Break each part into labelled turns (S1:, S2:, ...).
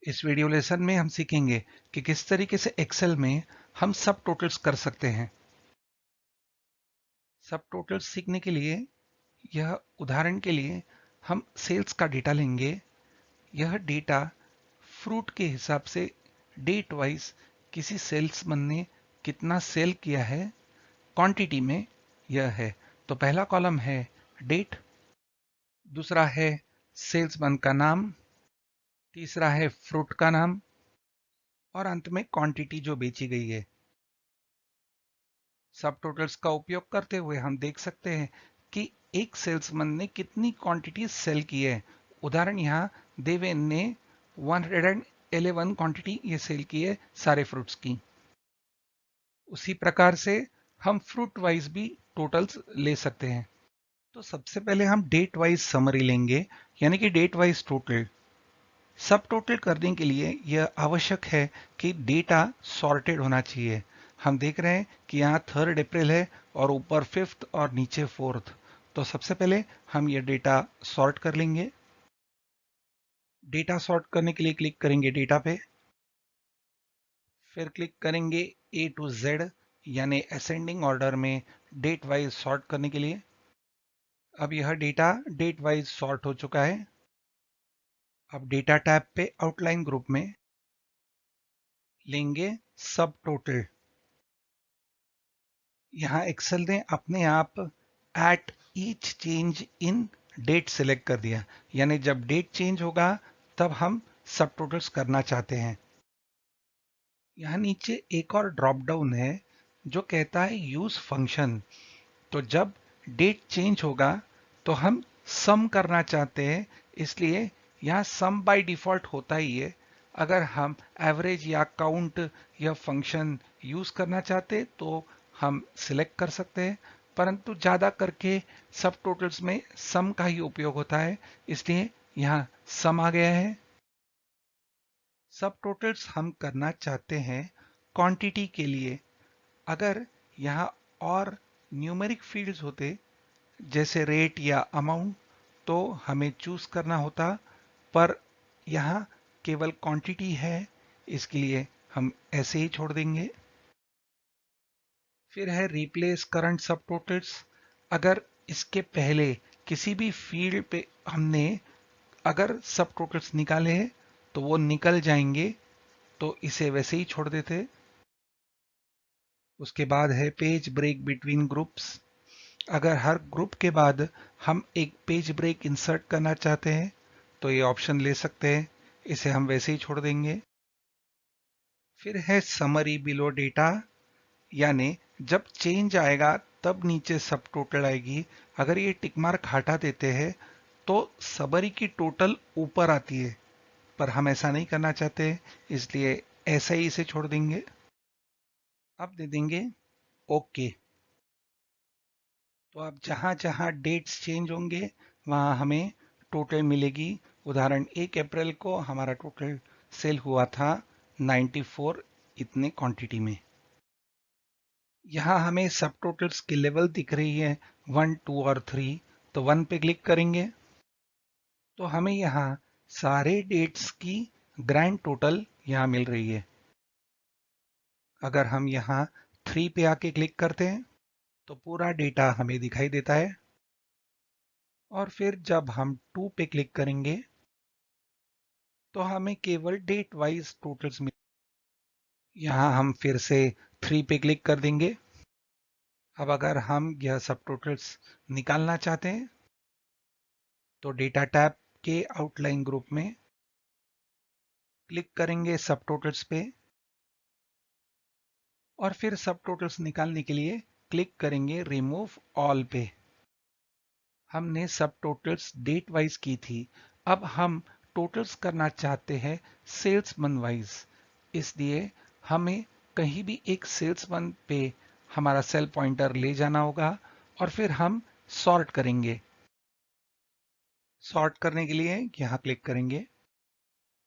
S1: इस video lesson में हम सीखेंगे कि किस तरीके से एक्सेल में हम सब टोटल्स कर सकते हैं। सब टोटल्स सीखने के लिए यह उदाहरण के लिए हम सेल्स का डेटा लेंगे। यह डेटा फ्रूट के हिसाब से डेट वाइज किसी सेल्समैन ने कितना सेल किया है क्वांटिटी में यह है। तो पहला कॉलम है डेट, दूसरा है सेल्समैन का नाम, तीसरा है फ्रूट का नाम और अंत में क्वांटिटी जो बेची गई है। सब टोटल्स का उपयोग करते हुए हम देख सकते हैं कि एक सेल्समैन ने कितनी क्वांटिटी सेल की है। उदाहरण यहाँ देवेन ने 111 क्वांटिटी ये सेल की है सारे फ्रूट्स की। उसी प्रकार से हम फ्रूट वाइज भी टोटल्स ले सकते हैं। तो सबसे पहले हम डेट वाइज समरी लेंगे, यानी कि डेट वाइज टोटल। सब टोटल करने के लिए यह आवश्यक है कि डेटा सॉर्टेड होना चाहिए। हम देख रहे हैं कि यहाँ 3 अप्रैल है और ऊपर 5 और नीचे 4। तो सबसे पहले हम यह डेटा सॉर्ट कर लेंगे। डेटा सॉर्ट करने के लिए क्लिक करेंगे डेटा पे, फिर क्लिक करेंगे ए टू जेड यानी असेंडिंग ऑर्डर में डेट वाइज सॉर्ट करने के लिए। अब यह डेटा डेट वाइज सॉर्ट हो चुका है। अब डेटा टैब पे आउटलाइन ग्रुप में लेंगे सब टोटल। यहाँ एक्सेल ने अपने आप at each change in date select कर दिया, यानी जब डेट चेंज होगा तब हम सब टोटल्स करना चाहते हैं। यहाँ नीचे एक और ड्रॉप डाउन है जो कहता है यूज फंक्शन। तो जब डेट चेंज होगा तो हम सम करना चाहते हैं, इसलिए यहाँ सम बाय डिफॉल्ट होता ही है। अगर हम एवरेज या काउंट या फंक्शन यूज करना चाहते तो हम सिलेक्ट कर सकते हैं, परंतु ज्यादा करके सब टोटल्स में सम का ही उपयोग होता है, इसलिए यहाँ सम आ गया है। सब टोटल्स हम करना चाहते हैं क्वांटिटी के लिए। अगर यहाँ और न्यूमेरिक फील्ड्स होते जैसे रेट या अमाउंट तो हमें चूज करना होता, पर यहाँ केवल क्वांटिटी है, इसके लिए हम ऐसे ही छोड़ देंगे। फिर है रिप्लेस करंट सब टोटल्स। अगर इसके पहले किसी भी फील्ड पे हमने अगर सब टोटल्स निकाले हैं तो वो निकल जाएंगे, तो इसे वैसे ही छोड़ देते। उसके बाद है पेज ब्रेक बिटवीन ग्रुप्स। अगर हर ग्रुप के बाद हम एक पेज ब्रेक इंसर्ट करना चाहते हैं तो ये ऑप्शन ले सकते हैं, इसे हम वैसे ही छोड़ देंगे। फिर है समरी बिलो डेटा, यानी जब चेंज आएगा तब नीचे सब टोटल आएगी। अगर ये टिक मार्क हटा देते हैं तो समरी की टोटल ऊपर आती है, पर हम ऐसा नहीं करना चाहते, इसलिए ऐसा ही इसे छोड़ देंगे। अब दे देंगे ओके। तो अब जहां जहां डेट्स चेंज होंगे वहां हमें टोटल मिलेगी। उदाहरण 1 अप्रैल को हमारा टोटल सेल हुआ था 94 इतने क्वांटिटी में। यहाँ हमें सब टोटल्स की लेवल दिख रही है 1, 2 और 3। तो 1 पे क्लिक करेंगे तो हमें यहाँ सारे डेट्स की ग्रैंड टोटल यहाँ मिल रही है। अगर हम यहाँ 3 पे आके क्लिक करते हैं तो पूरा डेटा हमें दिखाई देता है। और फिर जब हम 2 पे क्लिक करेंगे तो हमें केवल डेट वाइज टोटल्स मिल। यहाँ हम फिर से 3 पे क्लिक कर देंगे। अब अगर हम यह सब टोटल्स निकालना चाहते हैं तो डेटा टैब के आउटलाइन ग्रुप में क्लिक करेंगे सब टोटल्स पे और फिर सब टोटल्स निकालने के लिए क्लिक करेंगे रिमूव ऑल पे। हमने सब टोटल्स डेट वाइज की थी, अब हम टोटल्स करना चाहते हैं सेल्समैन वाइज, इसलिए हमें कहीं भी एक सेल्समैन पे हमारा सेल पॉइंटर ले जाना होगा और फिर हम सॉर्ट करेंगे। सॉर्ट करने के लिए यहां क्लिक करेंगे।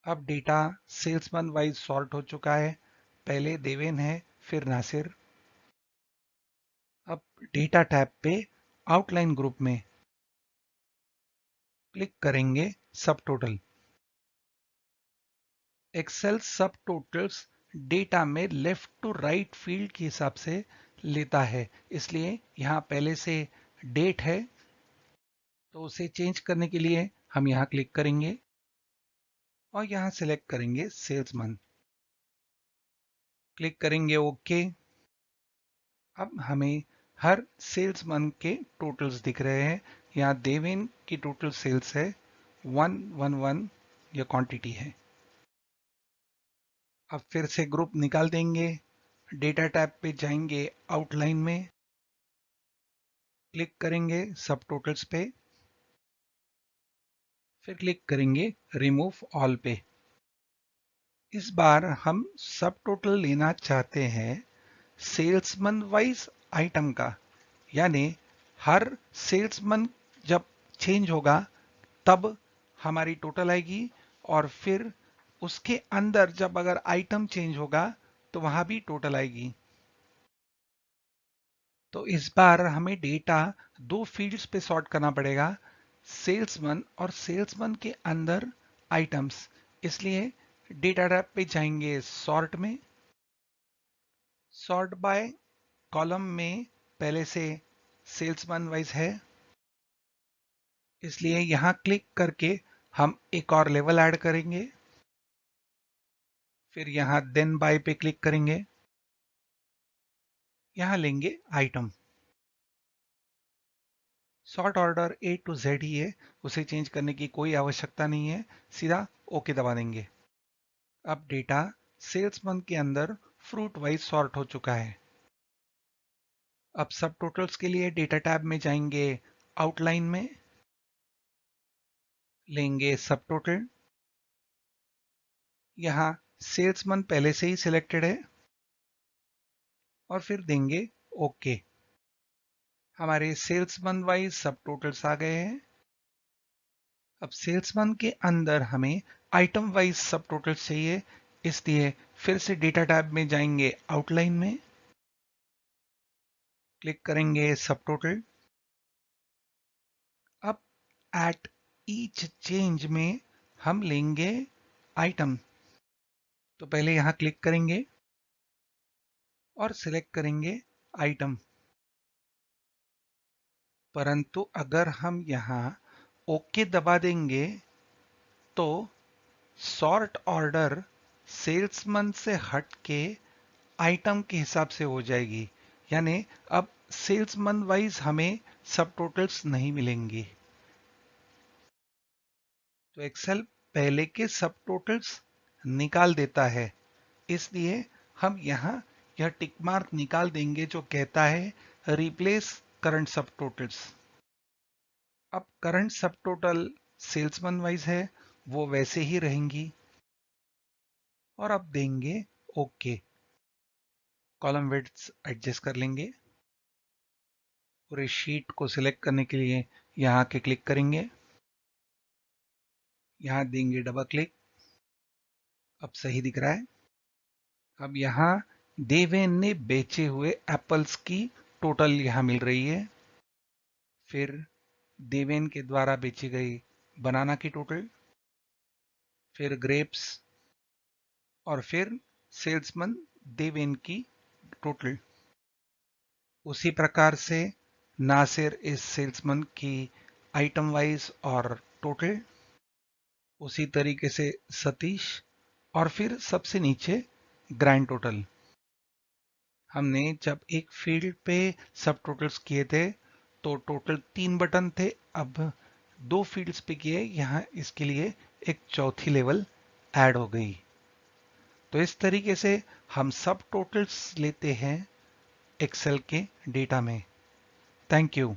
S1: अब डेटा सेल्समैन वाइज सॉर्ट हो चुका है, पहले देवेन है फिर नासिर। अब डेटा टैब पे आउटलाइन ग्रुप में क्लिक करेंगे सब टोटल। एक्सेल सब टोटल्स डेटा में लेफ्ट टू राइट फील्ड के हिसाब से लेता है, इसलिए यहाँ पहले से डेट है, तो उसे चेंज करने के लिए हम यहाँ क्लिक करेंगे और यहाँ सिलेक्ट करेंगे सेल्समैन, क्लिक करेंगे ओके। अब हमें हर सेल्समैन के टोटल्स दिख रहे हैं। यहाँ देवेन की टोटल सेल्स है 111, यह क्वांटिटी है। अब फिर से ग्रुप निकाल देंगे, डेटा टैब पे जाएंगे, आउटलाइन में क्लिक करेंगे सब टोटल्स पे, फिर क्लिक करेंगे रिमूव ऑल पे। इस बार हम सब टोटल लेना चाहते हैं सेल्समैन वाइज आइटम का, यानी हर सेल्समैन जब चेंज होगा तब हमारी टोटल आएगी, और फिर उसके अंदर जब अगर आइटम चेंज होगा तो वहां भी टोटल आएगी। तो इस बार हमें डेटा दो फील्ड्स पे सॉर्ट करना पड़ेगा, सेल्समैन और सेल्समैन के अंदर आइटम्स। इसलिए डेटा टैब पे जाएंगे, सॉर्ट में, सॉर्ट बाय कॉलम में पहले से सेल्समैन वाइज है, इसलिए यहां क्लिक करके हम एक और लेवल ऐड करेंगे, फिर यहां देन बाय पे क्लिक करेंगे, यहां लेंगे item. Sort order A to Z ही है, उसे चेंज करने की कोई आवश्यकता नहीं है, सीधा ओके दबा देंगे। अब डेटा सेल्समैन के अंदर फ्रूट वाइज सॉर्ट हो चुका है। अब सब टोटल्स के लिए डेटा टैब में जाएंगे, आउटलाइन में लेंगे सब टोटल, यहां सेल्समैन पहले से ही सिलेक्टेड है और फिर देंगे ओके। हमारे सेल्समैन वाइज सब टोटल्स आ गए हैं। अब सेल्समैन के अंदर हमें आइटम वाइज सब टोटल्स चाहिए, इसलिए फिर से डेटा टैब में जाएंगे, आउटलाइन में क्लिक करेंगे सब टोटल। अब एट ईच चेंज में हम लेंगे आइटम, तो पहले यहां क्लिक करेंगे और सिलेक्ट करेंगे आइटम, परंतु अगर हम यहां ओके दबा देंगे तो सॉर्ट ऑर्डर सेल्समैन से हटके आइटम के हिसाब से हो जाएगी, यानी अब सेल्समैन वाइज हमें सब टोटल्स नहीं मिलेंगी। तो एक्सेल पहले के सब टोटल्स निकाल देता है, इसलिए हम यहां यह टिक मार्क निकाल देंगे जो कहता है रिप्लेस करंट सब टोटल्स। अब करंट सब टोटल सेल्समैन वाइज है, वो वैसे ही रहेंगी, और अब देंगे ओके। कॉलम विड्थ एडजस्ट कर लेंगे, पूरे शीट को सिलेक्ट करने के लिए यहां के क्लिक करेंगे, यहां देंगे डबल क्लिक, अब सही दिख रहा है। अब यहां देवेन ने बेचे हुए एप्पल्स की टोटल यहां मिल रही है, फिर देवेन के द्वारा बेची गई बनाना की टोटल, फिर ग्रेप्स, और फिर सेल्समैन देवेन की टोटल। उसी प्रकार से नासिर इस सेल्समैन की आइटम वाइज और टोटल, उसी तरीके से सतीश, और फिर सबसे नीचे ग्रैंड टोटल। हमने जब एक फील्ड पे सब टोटल्स किए थे तो टोटल 3 बटन थे, अब 2 फील्ड्स पे किए, यहां इसके लिए एक चौथी लेवल ऐड हो गई। तो इस तरीके से हम सब टोटल्स लेते हैं एक्सेल के डेटा में। Thank you.